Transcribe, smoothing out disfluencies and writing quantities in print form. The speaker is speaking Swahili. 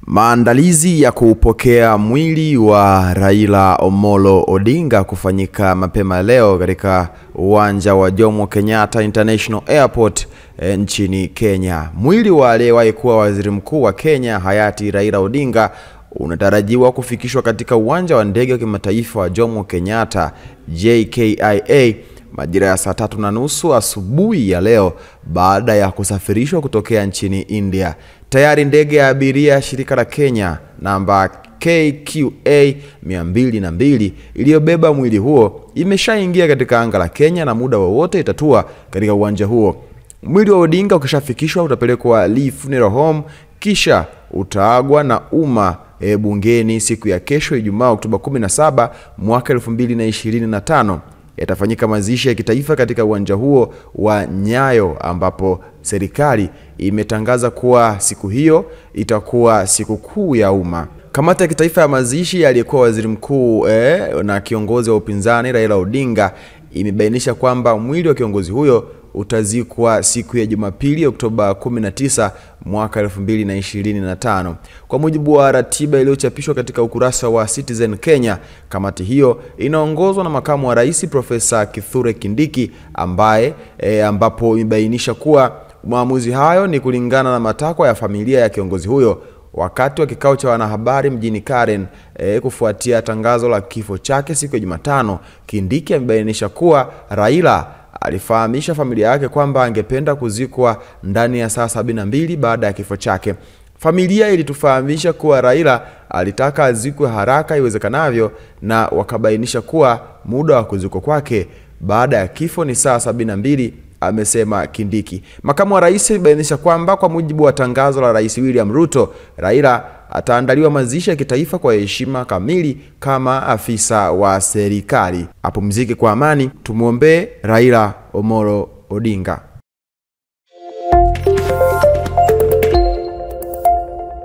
Maandalizi ya kupokea mwili wa Raila Amolo Odinga kufanyika mapema leo katika uwanja wa Jomo Kenyatta International Airport nchini Kenya. Mwili wa aliyewahi kuwa waziri mkuu wa Kenya hayati Raila Odinga unatarajiwa kufikishwa katika uwanja wa ndege wa kimataifa wa Jomo Kenyatta JKIA majira ya saa 3:30 asubuhi ya leo baada ya kusafirishwa kutokea nchini India. Tayari ndege ya abiria shirika la Kenya namba KQA 202 iliyobeba mwili huo imeshaingia katika anga la Kenya na muda wowote itatua katika uwanja huo. Mwili wa Odinga ukishafikishwa utapelekwa Lee Funeral Home kisha utaagwa na umma bungeni siku ya kesho Ijumaa Oktoba 17 mwaka 2025. Yatafanyika mazishi ya kitaifa katika uwanja huo wa Nyayo ambapo serikali imetangaza kuwa siku hiyo itakuwa siku kuu ya umma. Kamati ya kitaifa ya mazishi aliyekuwa waziri mkuu na kiongozi wa upinzani Raila Odinga imebainisha kwamba mwili wa kiongozi huyo utazikwa siku ya Jumapili Oktoba 19 mwaka 2025. Kwa mujibu wa ratiba iliyochapishwa katika ukurasa wa Citizen Kenya, kamati hiyo inaongozwa na makamu wa rais Profesa Kithure Kindiki ambapo imebainisha kuwa maamuzi hayo ni kulingana na matakwa ya familia ya kiongozi huyo. Wakati wa kikao cha wanahabari mjini Karen kufuatia tangazo la kifo chake siku ya Jumatano, Kindiki amebainisha kuwa Raila alifahamisha familia yake kwamba angependa kuzikwa ndani ya saa 72 baada ya kifo chake. Familia ilitufahamisha kuwa Raila alitaka azikwe haraka iwezekanavyo na wakabainisha kuwa muda wa kuzikwa kwake baada ya kifo ni saa 72, amesema Kindiki. Makamu wa rais amebainisha kwamba kwa mujibu wa tangazo la Rais William Ruto, Raila ataandaliwa mazishi ya kitaifa kwa heshima kamili kama afisa wa serikali. Apumzike kwa amani, tumuombe Raila Amolo Odinga.